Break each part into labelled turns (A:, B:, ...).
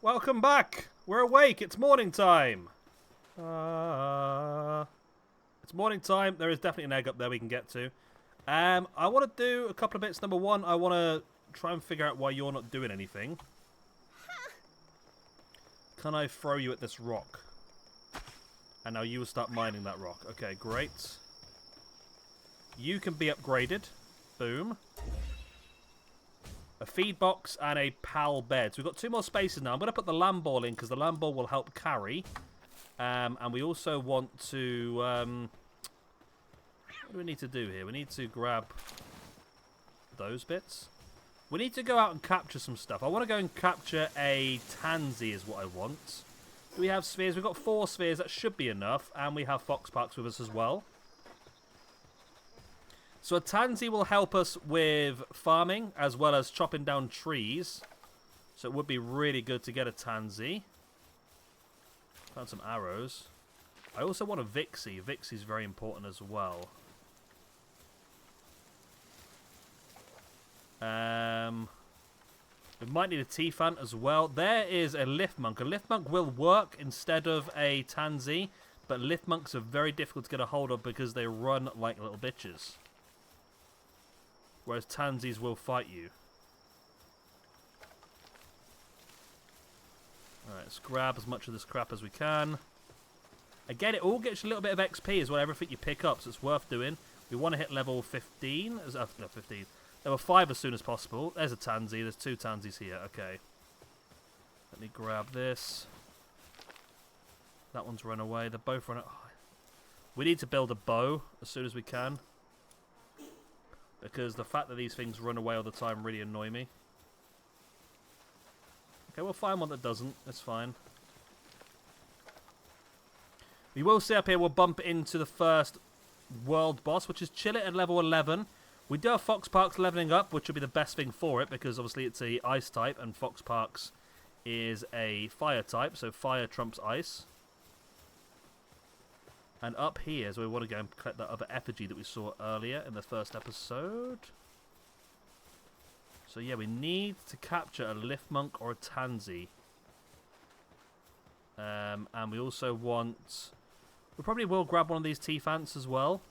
A: Welcome back. We're awake. It's morning time. It's morning time. There is definitely an egg up there we can get to. I want to do a couple of bits. Number one, I want to try and figure out why you're not doing anything. Can I throw you at this rock? And now you will start mining that rock. Okay, great. You can be upgraded. Boom. A feed box and a pal bed. So we've got 2 more spaces now. I'm going to put the lamb ball in because the lamb ball will help carry. And we also want to... what do we need to do here? We need to grab those bits. We need to go out and capture some stuff. I want to go and capture a tansy is what I want. Do we have spheres? We've got 4 spheres. That should be enough. And we have foxparks with us as well. So a tansy will help us with farming as well as chopping down trees. So it would be really good to get a tansy. Found some arrows. I also want a Vixie. Vixie's very important as well. We might need a T-Fant as well. There is a Lift Monk. A Lift Monk will work instead of a tansy. But Lift Monks are very difficult to get a hold of because they run like little bitches. Whereas tansies will fight you. Alright, let's grab as much of this crap as we can. Again, it all gets you a little bit of XP as well, everything you pick up, so it's worth doing. We want to hit level 15. No, 15. Level 5 as soon as possible. There's a tansy. There's 2 tansies here. Okay. Let me grab this. That one's run away. They're both run away. Oh. We need to build a bow as soon as we can. Because the fact that these things run away all the time really annoy me. Okay, we'll find one that doesn't. That's fine. We will see up here, we'll bump into the first world boss, which is Chillet at level 11. We do have Foxparks leveling up, which will be the best thing for it, because obviously it's a ice type, and Foxparks is a fire type, so fire trumps ice. And up here is where we want to go and collect that other effigy that we saw earlier in the first episode. So yeah, we need to capture a Lift Monk or a Tansy. And we also want... We probably will grab one of these T-Fants as well.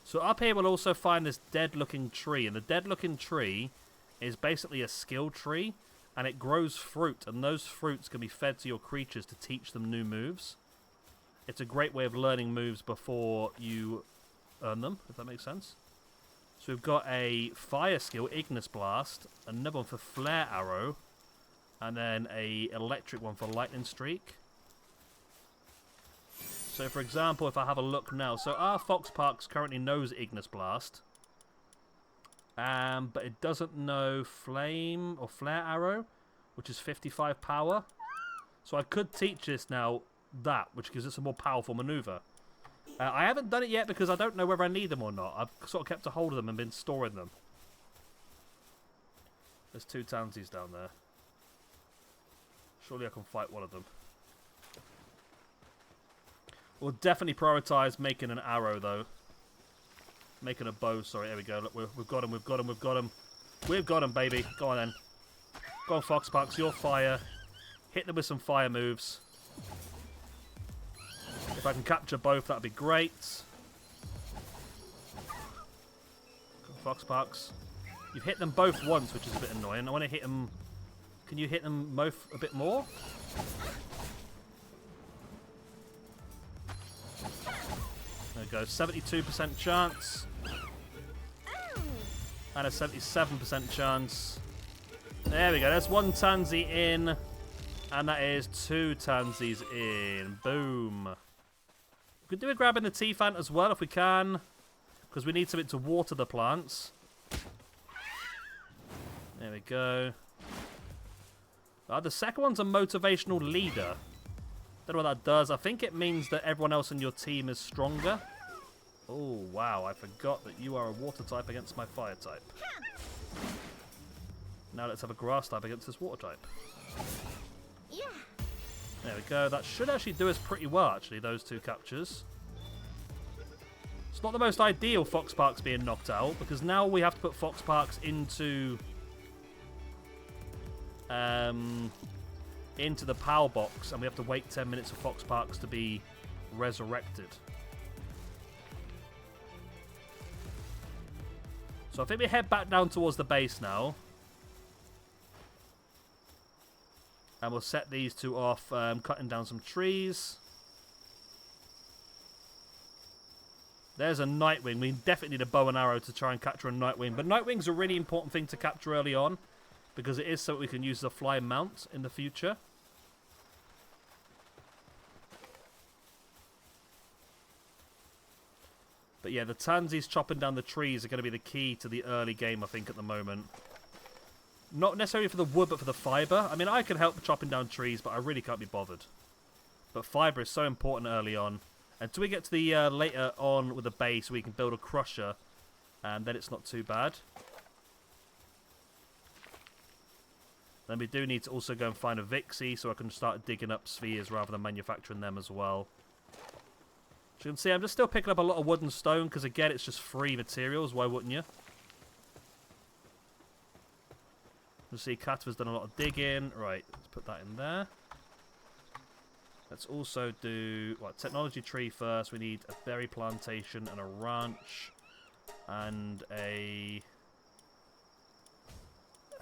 A: So up here we'll also find this dead-looking tree. And the dead-looking tree is basically a skill tree. And it grows fruit. And those fruits can be fed to your creatures to teach them new moves. It's a great way of learning moves before you earn them, if that makes sense. So we've got a fire skill, Ignis Blast, another one for Flare Arrow, and then a electric one for Lightning Streak. So for example, if I have a look now, so our Foxparks currently knows Ignis Blast, but it doesn't know Flame or Flare Arrow, which is 55 power. So I could teach this now that, which gives us a more powerful maneuver. I haven't done it yet because I don't know whether I need them or not. I've sort of kept a hold of them and been storing them. There's 2 tansies down there. Surely I can fight one of them. We'll definitely prioritise making an arrow though. Making a bow, sorry, there we go. Look, we've got him, we've got him, we've got him. We've got him, baby. Go on then. Go on, Foxparks, you're fire. Hit them with some fire moves. If I can capture both, that'd be great. Foxparks. You've hit them both once, which is a bit annoying. I want to hit them... Can you hit them both a bit more? There we go. 72% chance. And a 77% chance. There we go. There's 1 tansy in. And that is 2 tansies in. Boom. We could do a grab in the T-Fant as well if we can. Because we need something to water the plants. There we go. The second one's a motivational leader. Don't know what that does. I think it means that everyone else in your team is stronger. Oh, wow. I forgot that you are a water type against my fire type. Now let's have a grass type against this water type. Yeah. There we go. That should actually do us pretty well, actually, those 2 captures. It's not the most ideal Foxparks being knocked out, because now we have to put Foxparks into into the power box, and we have to wait 10 minutes for Fox Parks to be resurrected. So I think we head back down towards the base now. And we'll set these two off, cutting down some trees. There's a Nightwing. We definitely need a bow and arrow to try and capture a Nightwing. But Nightwing's a really important thing to capture early on, because it is so we can use the fly mount in the future. But yeah, the Tansies chopping down the trees are going to be the key to the early game, I think, at the moment. Not necessarily for the wood, but for the fibre. I mean, I can help chopping down trees, but I really can't be bothered. But fibre is so important early on. Until we get to the later on with the base, we can build a crusher, and then it's not too bad. Then we do need to also go and find a Vixie, so I can start digging up spheres rather than manufacturing them as well. As you can see, I'm just still picking up a lot of wood and stone, because again, it's just free materials. Why wouldn't you? You see, Katva's done a lot of digging. Right, let's put that in there. Let's also do technology tree first. We need a berry plantation and a ranch and a...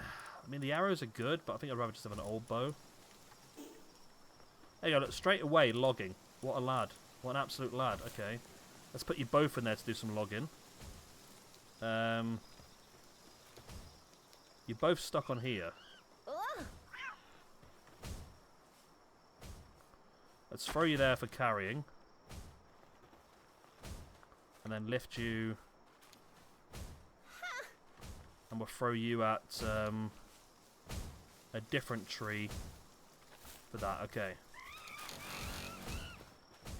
A: I mean, the arrows are good, but I think I'd rather just have an old bow. There you go, look, straight away, logging. What a lad. What an absolute lad. Okay. Let's put you both in there to do some logging. You're both stuck on here. Let's throw you there for carrying. And then lift you. And we'll throw you at a different tree for that. Okay.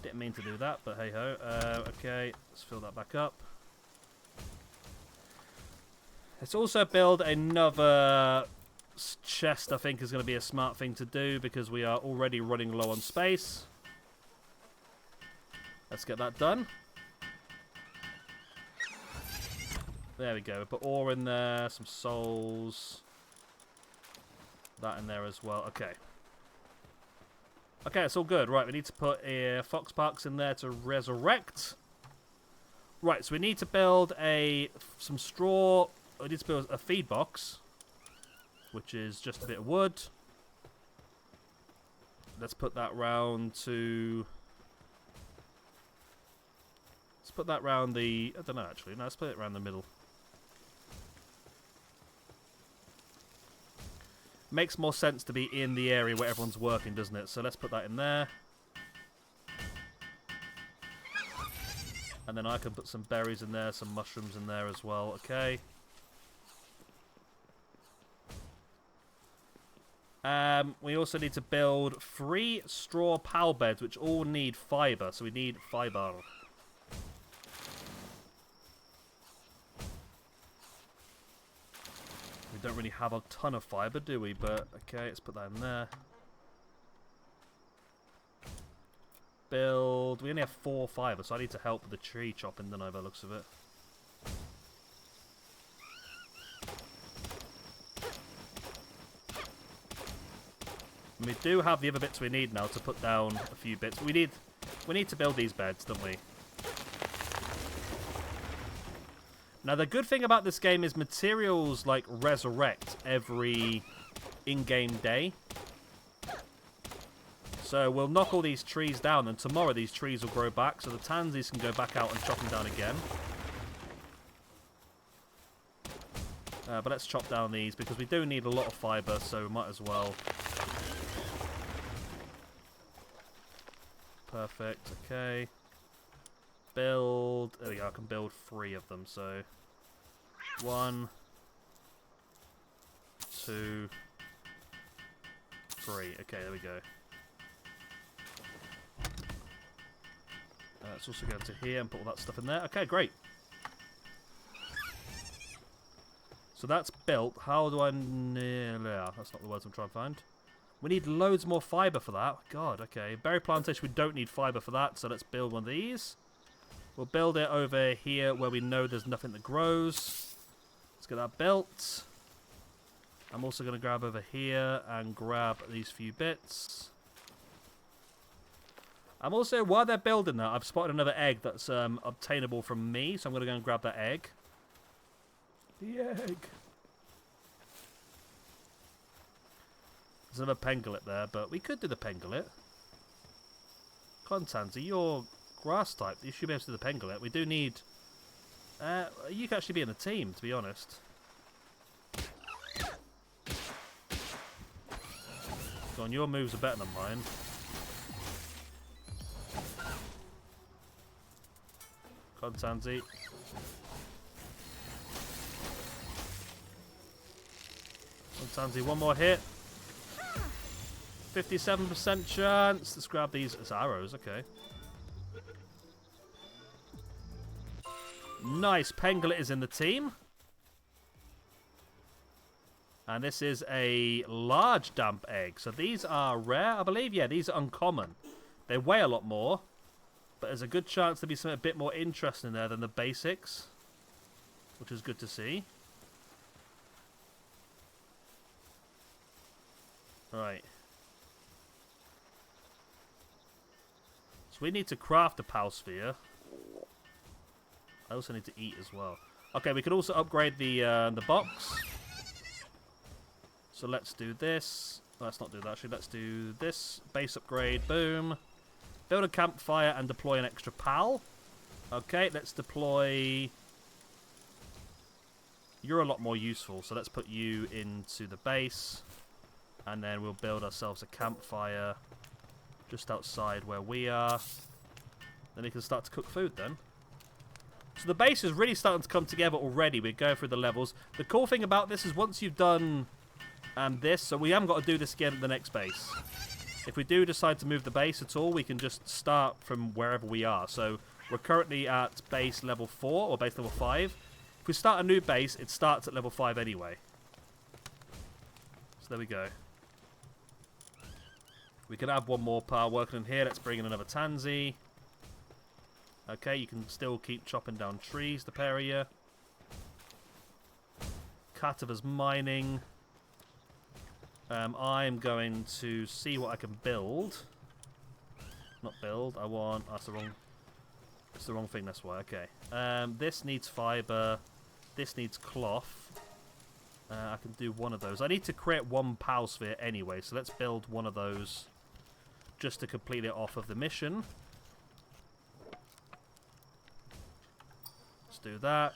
A: Didn't mean to do that, but hey ho. Okay, let's fill that back up. Let's also build another chest. I think is going to be a smart thing to do, because we are already running low on space. Let's get that done. There we go. Put ore in there, some souls. That in there as well. Okay. Okay, it's all good. Right, we need to put Fox Parks in there to resurrect. Right, so we need to build some straw. We need to build a feed box, which is just a bit of wood. Let's put that round to... Let's put that round the... I don't know, actually. No, let's put it around the middle. Makes more sense to be in the area where everyone's working, doesn't it? So let's put that in there. And then I can put some berries in there, some mushrooms in there as well. Okay. We also need to build 3 straw pal beds, which all need fibre. So we need fibre. We don't really have a ton of fibre, do we? But, okay, let's put that in there. Build... We only have 4 fibre, so I need to help with the tree chopping, don't I, by the looks of it. And we do have the other bits we need now to put down a few bits. We need to build these beds, don't we? Now, the good thing about this game is materials, like, resurrect every in-game day. So we'll knock all these trees down, and tomorrow these trees will grow back, so the Tansies can go back out and chop them down again. But let's chop down these, because we do need a lot of fibre, so we might as well. Perfect, okay. Build... There we go, I can build 3 of them, so... 1, 2, 3. Okay, there we go. Let's also go to here and put all that stuff in there. Okay, great. So that's built. How do I... Yeah, that's not the words I'm trying to find. We need loads more fibre for that. God, okay. Berry plantation, we don't need fibre for that, so let's build one of these. We'll build it over here where we know there's nothing that grows. Let's get that built. I'm also going to grab over here and grab these few bits. I'm also, while they're building that, I've spotted another egg that's obtainable from me, so I'm going to go and grab that egg. The egg. There's another pangolin there, but we could do the pangolin. Contanzi, you're grass type. You should be able to do the pangolin. We do need... you can actually be in the team, to be honest. Go on, your moves are better than mine. Contanzi. Contanzi, one more hit. 57% chance. Let's grab these as arrows, okay. Nice, Pangolin is in the team. And this is a large damp egg. So these are rare, I believe. Yeah, these are uncommon. They weigh a lot more. But there's a good chance there'll be something a bit more interesting there than the basics. Which is good to see. Right. So we need to craft a Pal Sphere. I also need to eat as well. Okay, we could also upgrade the box. So let's do this. Let's not do that, actually. Let's do this. Base upgrade. Boom. Build a campfire and deploy an extra pal. Okay, let's deploy... You're a lot more useful, so let's put you into the base. And then we'll build ourselves a campfire just outside where we are. Then we can start to cook food then. So the base is really starting to come together already. We're going through the levels. The cool thing about this is once you've done this, so we haven't got to do this again at the next base. If we do decide to move the base at all, we can just start from wherever we are. So we're currently at base level 4 or base level 5. If we start a new base, it starts at level 5 anyway. So there we go. We can have one more power working in here. Let's bring in another Tansy. Okay, you can still keep chopping down trees, the pair of you. Katava's mining. I'm going to see what I can build. Not build, I want... that's the wrong... it's the wrong thing, that's why. Okay. This needs fibre. This needs cloth. I can do one of those. I need to create one Pal Sphere anyway, so let's build one of those just to complete it off of the mission. Let's do that.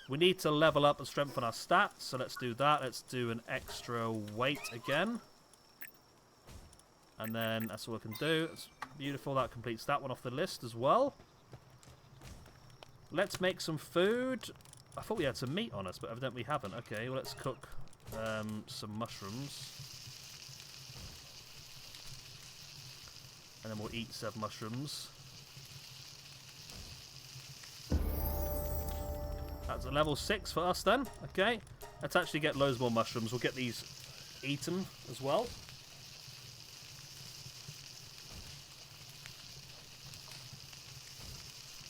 A: We need to level up and strengthen our stats, so let's do that. Let's do an extra weight again. And then that's all we can do. It's beautiful. That completes that one off the list as well. Let's make some food. I thought we had some meat on us, but evidently we haven't. Okay, well, let's cook some mushrooms. And then we'll eat 7 mushrooms. That's a level 6 for us then. Okay. Let's actually get loads more mushrooms. We'll get these eaten as well.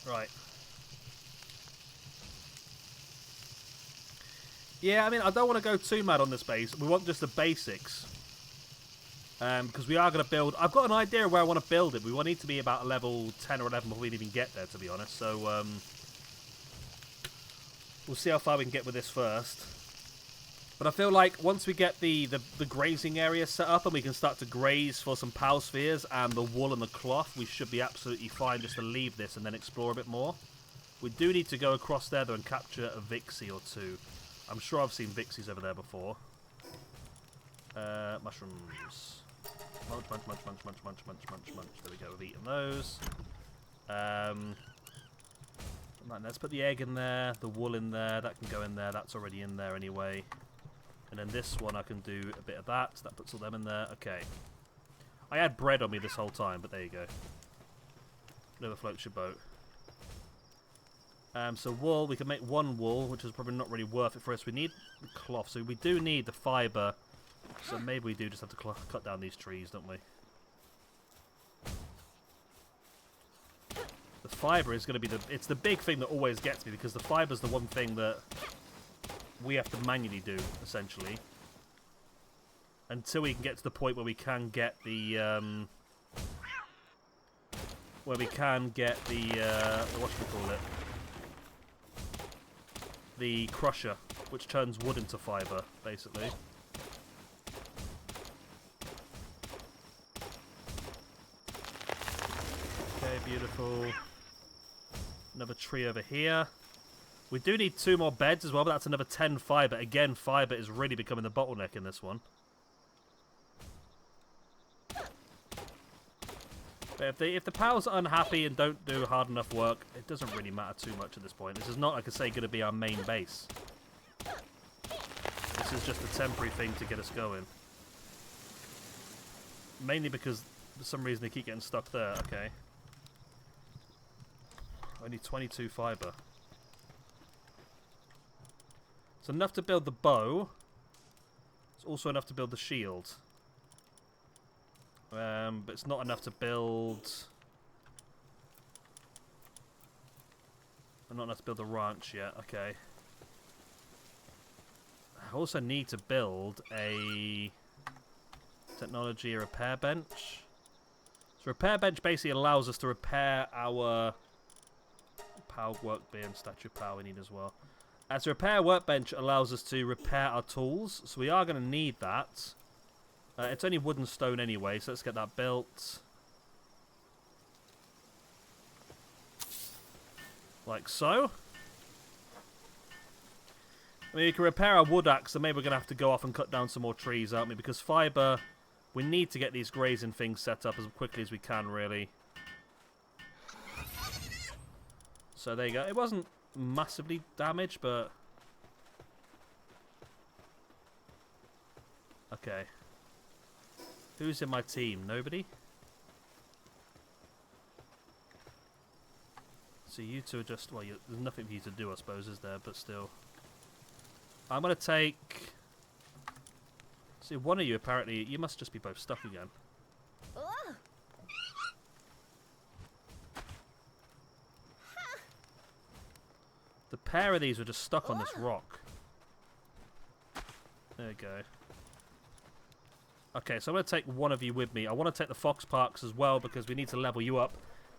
A: Right. Yeah, I mean, I don't want to go too mad on this base. We want just the basics. Because we are going to build... I've got an idea of where I want to build it. We will need to be about level 10 or 11 before we even get there, to be honest. So, we'll see how far we can get with this first. But I feel like once we get the grazing area set up and we can start to graze for some Pal Spheres and the wool and the cloth, we should be absolutely fine just to leave this and then explore a bit more. We do need to go across there, though, and capture a Vixie or two. I'm sure I've seen Vixies over there before. Mushrooms. Munch, munch, munch, munch, munch, munch, munch, munch, munch. There we go, we've eaten those. Let's put the egg in there, the wool in there, that can go in there, that's already in there anyway. And then this one I can do a bit of that, so that puts all them in there. Okay. I had bread on me this whole time, but there you go. Never floats your boat. So wool, we can make 1 wool, which is probably not really worth it for us. We need the cloth, so we do need the fibre. So maybe we do just have to cut down these trees, don't we? The fibre is going to be it's the big thing that always gets me, because the fibre is the one thing that we have to manually do, essentially. until we can get to the point where we can get the whatchamacallit, the crusher, which turns wood into fibre, basically. Okay, beautiful. Another tree over here. We do need 2 more beds as well, but that's another 10 fibre. Again, fibre is really becoming the bottleneck in this one. But if the pals are unhappy and don't do hard enough work, it doesn't really matter too much at this point. This is not, like I say, going to be our main base. This is just a temporary thing to get us going. Mainly because, for some reason, they keep getting stuck there. Okay. Only 22 fibre. It's enough to build the bow. It's also enough to build the shield. But it's not enough to build... Not enough to build the ranch yet. Okay. I also need to build a technology repair bench. So repair bench basically allows us to repair our power workbench, statue of power we need as well. As a repair workbench allows us to repair our tools, so we are going to need that. It's only wood and stone anyway, so let's get that built. Like so. I mean, we can repair our wood axe, so maybe we're going to have to go off and cut down some more trees, aren't we? Because fibre, we need to get these grazing things set up as quickly as we can, really. So there you go. It wasn't massively damaged, but... Okay. Who's in my team? Nobody? So you two are just... Well, there's nothing for you to do, I suppose, is there? But still. I'm going to take... See, one of you apparently... You must just be both stuck again. The pair of these were just stuck on this rock. There we go. Okay, so I'm going to take one of you with me. I want to take the fox parks as well because we need to level you up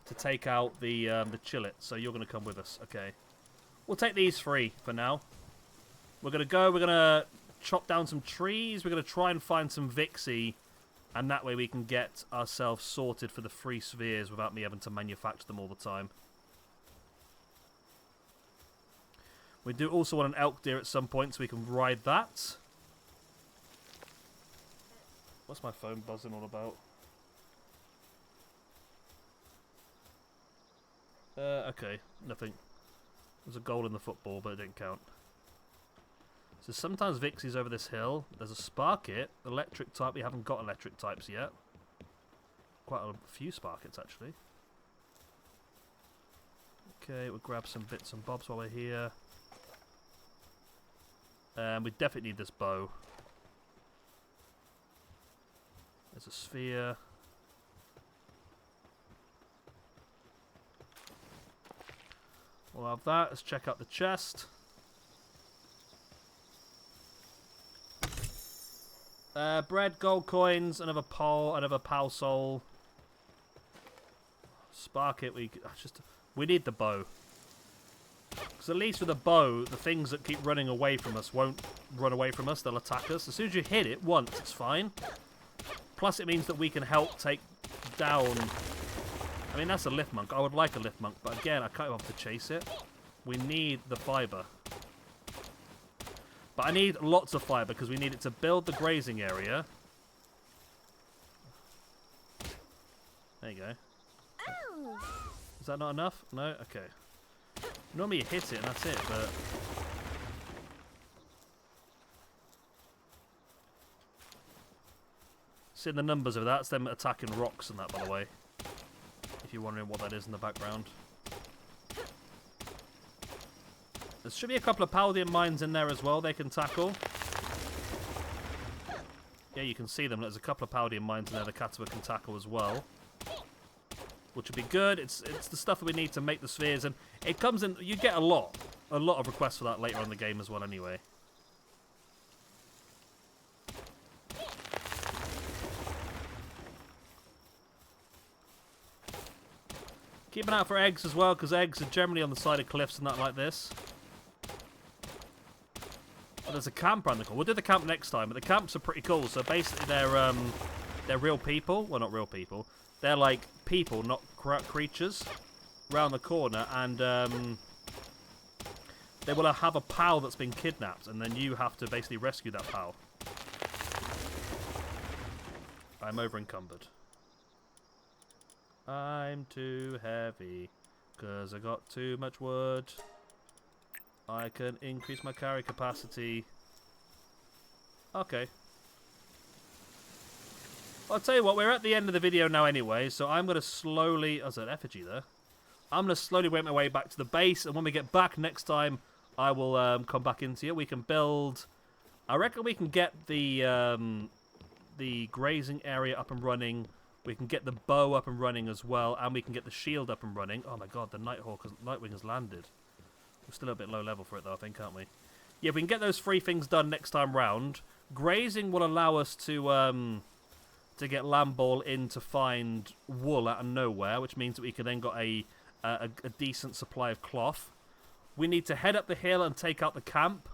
A: to take out the chillet. So you're going to come with us. Okay. We'll take these 3 for now. We're going to go. We're going to chop down some trees. We're going to try and find some Vixie. And that way we can get ourselves sorted for the 3 spheres without me having to manufacture them all the time. We do also want an elk deer at some point so we can ride that. What's my phone buzzing all about? Okay, nothing. There's a goal in the football, but it didn't count. So sometimes Vixie's over this hill. There's a Sparkit, electric type. We haven't got electric types yet. Quite a few Sparkits, actually. Okay, we'll grab some bits and bobs while we're here. We definitely need this bow. There's a sphere. We'll have that. Let's check out the chest. Bread, gold coins, another pole, another pal soul. Spark it. We need the bow. Because at least with a bow, the things that keep running away from us won't run away from us. They'll attack us. As soon as you hit it once, it's fine. Plus, it means that we can help take down... I mean, that's a lift monk. I would like a lift monk, but again, I can't have to chase it. We need the fibre. But I need lots of fibre because we need it to build the grazing area. There you go. Is that not enough? No? Okay. Normally you hit it and that's it, but... Seeing the numbers of that, it's them attacking rocks and that, by the way. If you're wondering what that is in the background. There should be a couple of Paldean mines in there as well they can tackle. Yeah, you can see them. There's a couple of Paldean mines in there the Katawa can tackle as well. Which would be good. It's the stuff that we need to make the spheres, and it comes in. You get a lot of requests for that later on in the game as well. Anyway, Keep an eye out for eggs as well, because eggs are generally on the side of cliffs and that like this. Oh, there's a camp around the corner. We'll do the camp next time, but the camps are pretty cool. So basically they're real people. Well, not real people. They're like people, not creatures, around the corner, and they will have a pal that's been kidnapped, and then you have to basically rescue that pal. I'm over encumbered. I'm too heavy, because I got too much wood. I can increase my carry capacity. Okay. I'll tell you what, we're at the end of the video now anyway, so I'm going to slowly... Oh, there's an effigy there. I'm going to slowly work my way back to the base, and when we get back next time, I will come back into it. We can build... I reckon we can get the grazing area up and running. We can get the bow up and running as well, and we can get the shield up and running. Oh my god, the Nightwing has landed. We're still a bit low level for it though, I think, aren't we? Yeah, if we can get those 3 things done next time round. Grazing will allow us to get Lamball in to find wool out of nowhere, which means that we can then got a decent supply of cloth. We need to head up the hill and take out the camp,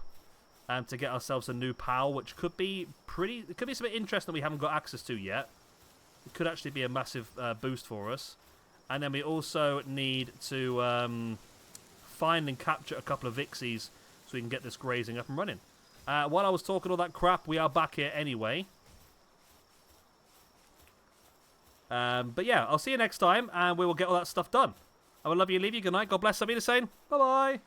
A: and to get ourselves a new pal, which could be pretty... It could be something interesting that we haven't got access to yet. It could actually be a massive boost for us. And then we also need to find and capture a couple of Vixies so we can get this grazing up and running. While I was talking all that crap, we are back here anyway. But yeah, I'll see you next time, and we will get all that stuff done. I will love you and leave you. Good night. God bless. I'll be the same. Bye-bye.